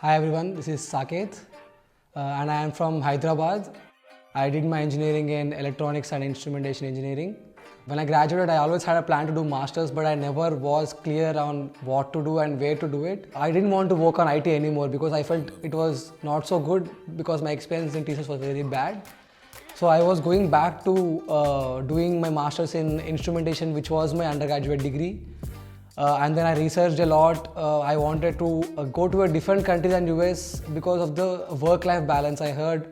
Hi everyone, this is Saketh and I am from Hyderabad. I did my engineering in electronics and instrumentation engineering. When I graduated, I always had a plan to do masters, but I never was clear on what to do and where to do it. I didn't want to work on IT anymore because I felt it was not so good because my experience in TCS was very bad. So I was going back to doing my masters in instrumentation, which was my undergraduate degree. And then I researched a lot. I wanted to go to a different country than US because of the work-life balance. I heard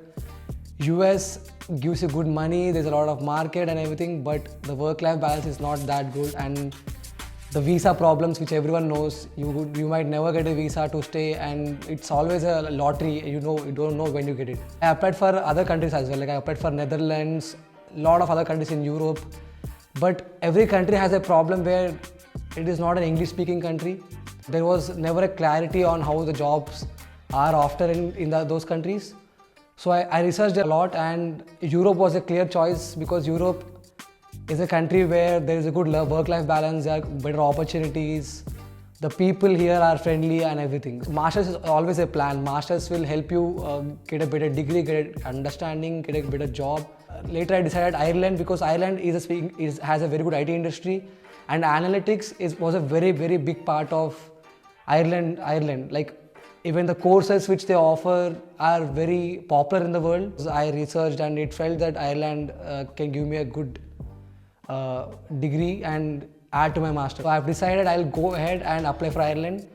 US gives you good money, there's a lot of market and everything, but the work-life balance is not that good, and the visa problems, which everyone knows, you might never get a visa to stay, and it's always a lottery. You don't know when you get it. I applied for other countries as well. Like I applied for Netherlands, a lot of other countries in Europe, but every country has a problem where it is not an English-speaking country. There was never a clarity on how the jobs are after in those countries. So I researched a lot, and Europe was a clear choice because Europe is a country where there is a good work-life balance, there are better opportunities, the people here are friendly and everything. Masters is always a plan. Masters will help you get a better degree, get an understanding, get a better job. Later I decided Ireland because Ireland has a very good IT industry, and analytics was a very, very big part of Ireland. Like even the courses which they offer are very popular in the world. I researched and it felt that Ireland can give me a good degree and add to my master. So I've decided I'll go ahead and apply for Ireland,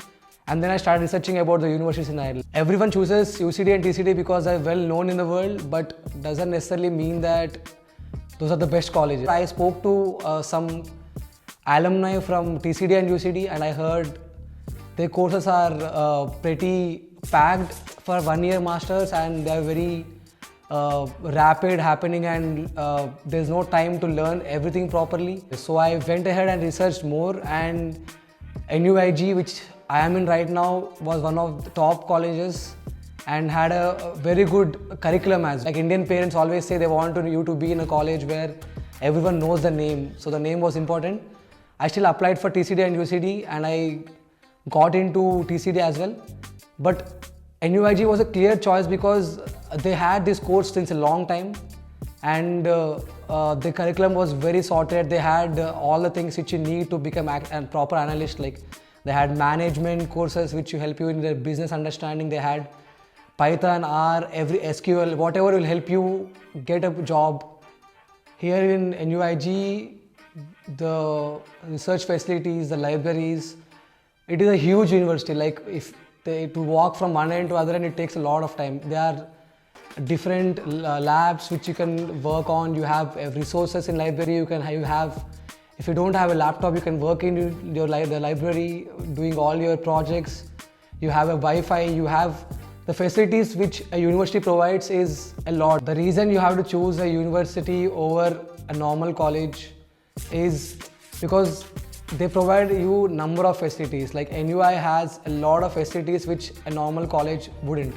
and then I started researching about the universities in Ireland. Everyone chooses UCD and TCD because they're well known in the world, but doesn't necessarily mean that those are the best colleges. I spoke to some alumni from TCD and UCD, and I heard their courses are pretty packed for 1 year masters, and they're very rapid happening, and there's no time to learn everything properly. So I went ahead and researched more, and UIG, which I am in right now, was one of the top colleges and had a very good curriculum as well. Like Indian parents always say they want you to be in a college where everyone knows the name, so the name was important. I still applied for TCD and UCD, and I got into TCD as well. But NUIG was a clear choice because they had this course since a long time, and the curriculum was very sorted. They had all the things which you need to become a proper analyst. Like they had management courses which will help you in the business understanding. They had Python, R, every SQL, whatever will help you get a job. Here in NUIG, the research facilities, the libraries, it is a huge university. Like to walk from one end to other end, it takes a lot of time. There are different labs which you can work on. You have resources in library. If you don't have a laptop, you can work in the library doing all your projects. You have a Wi-Fi. You have the facilities which a university provides is a lot. The reason you have to choose a university over a normal college is because they provide you number of facilities. Like NUI has a lot of facilities which a normal college wouldn't,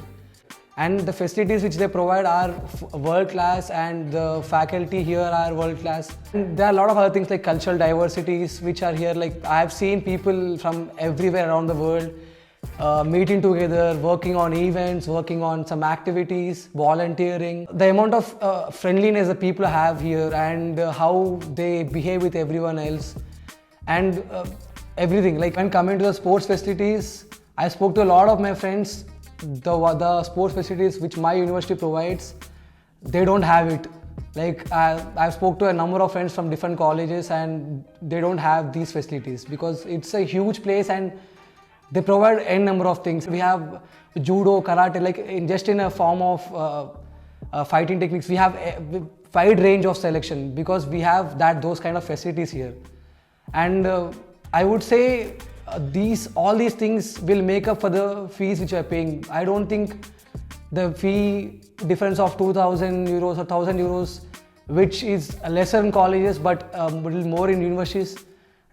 and the facilities which they provide are world class, and the faculty here are world class. And there are a lot of other things like cultural diversities which are here. Like I have seen people from everywhere around the world meeting together, working on events, working on some activities, volunteering. The amount of friendliness that people have here, and how they behave with everyone else, and everything. Like when coming to the sports facilities, I spoke to a lot of my friends. The sports facilities which my university provides, they don't have it. Like I've spoke to a number of friends from different colleges, and they don't have these facilities because it's a huge place and they provide n number of things. We have judo, karate, like in a form of fighting techniques. We have a wide range of selection because we have those kind of facilities here. And I would say all these things will make up for the fees which you are paying. I don't think the fee difference of 2,000 euros or 1,000 euros, which is lesser in colleges but a little more in universities,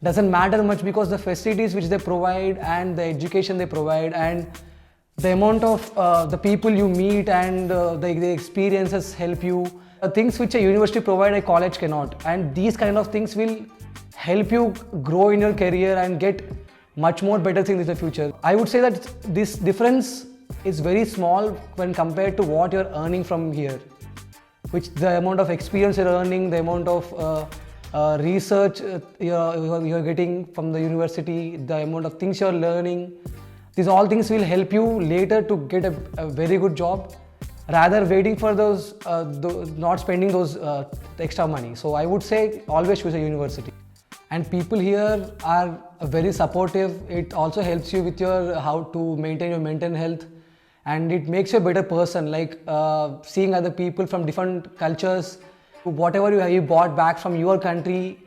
doesn't matter much because the facilities which they provide and the education they provide and the amount of the people you meet and the experiences help you. Things which a university provide, a college cannot, and these kind of things will help you grow in your career and get much more better things in the future. I would say that this difference is very small when compared to what you're earning from here. Which the amount of experience you're earning, the amount of research you're getting from the university, the amount of things you're learning, these all things will help you later to get a very good job, rather waiting for those, not spending those extra money. So I would say always choose a university. And people here are very supportive. It also helps you with your how to maintain your mental health, and it makes you a better person. Like seeing other people from different cultures, whatever you bought back from your country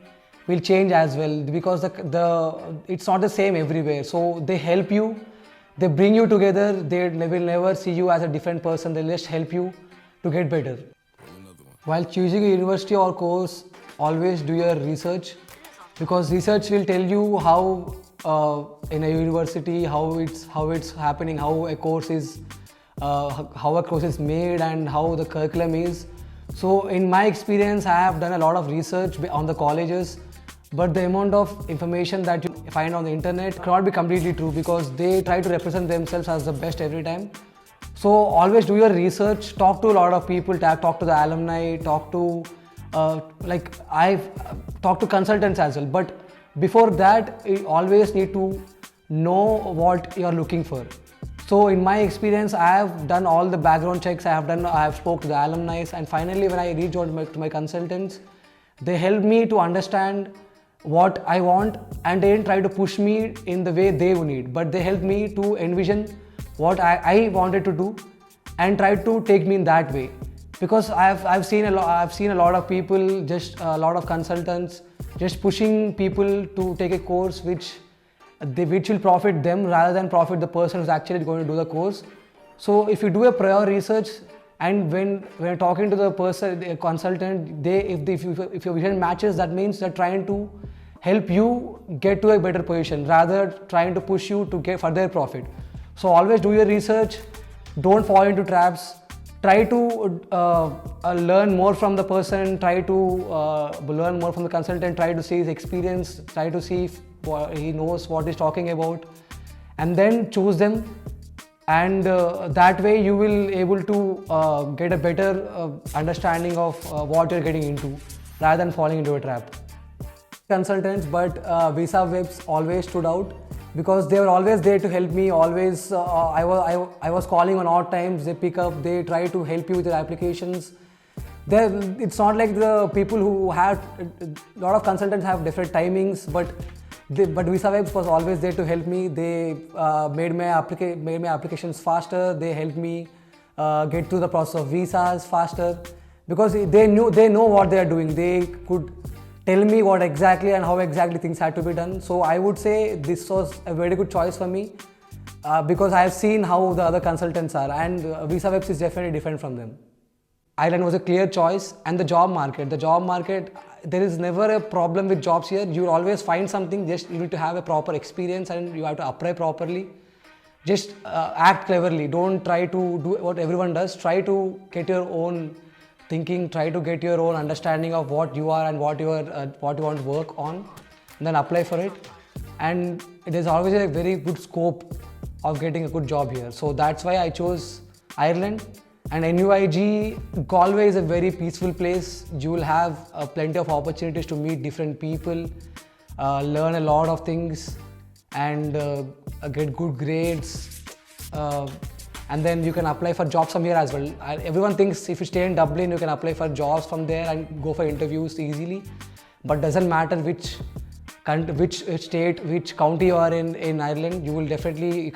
will change as well, because it's not the same everywhere. So they help you, they bring you together. They will never see you as a different person. They'll just help you to get better. While choosing a university or course, always do your research, because research will tell you how in a university how it's happening, how a course is made, and how the curriculum is. So in my experience, I have done a lot of research on the colleges, but the amount of information that you find on the internet cannot be completely true, because they try to represent themselves as the best every time. So always do your research, talk to a lot of people, talk to the alumni, talk to I've talked to consultants as well. But before that, you always need to know what you're looking for. So in my experience, I have done all the background checks, I have spoke to the alumni, and finally when I reached out to my consultants, they helped me to understand what I want, and they didn't try to push me in the way they would need, but they helped me to envision what I wanted to do and tried to take me in that way. Because I've seen a lot of people, just a lot of consultants just pushing people to take a course which will profit them rather than profit the person who's actually going to do the course. So if you do a prior research, and when you're talking to the person, a consultant, if your vision matches, that means they're trying to help you get to a better position rather trying to push you to get further profit. So always do your research, don't fall into traps. Try to learn more from the person, try to learn more from the consultant, try to see his experience, try to see if he knows what he's talking about, and then choose them. And that way you will able to get a better understanding of what you're getting into, rather than falling into a trap. Consultants, but Visawebs always stood out, because they were always there to help me. Always, I was calling on odd times. They pick up. They try to help you with your applications. It's not like the people who have a lot of consultants have different timings, but Visawebs was always there to help me. They made my applications faster. They helped me get through the process of visas faster, because they know what they are doing. They could tell me what exactly and how exactly things had to be done. So I would say this was a very good choice for me, because I have seen how the other consultants are, and Visawebs is definitely different from them. Ireland was a clear choice. And the job market, there is never a problem with jobs here. You will always find something. Just you need to have a proper experience, and you have to apply properly. Just act cleverly. Don't try to do what everyone does. Try to get your own thinking, try to get your own understanding of what you are and what you want to work on, and then apply for it. And it is always a very good scope of getting a good job here. So that's why I chose Ireland. And UIG Galway is a very peaceful place. You will have plenty of opportunities to meet different people, learn a lot of things, and get good grades. And then you can apply for jobs from here as well. Everyone thinks if you stay in Dublin, you can apply for jobs from there and go for interviews easily. But doesn't matter which state, which county you are in Ireland, you can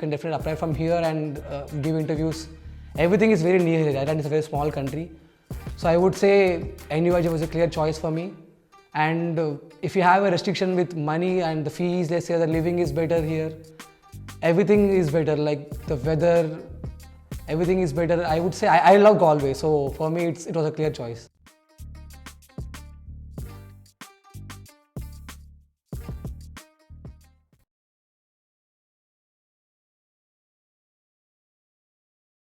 definitely apply from here and give interviews. Everything is very near here. Ireland is a very small country. So I would say UIG was a clear choice for me. And if you have a restriction with money and the fees, let's say the living is better here, everything is better, like the weather, everything is better. I would say I love Galway, so for me it was a clear choice.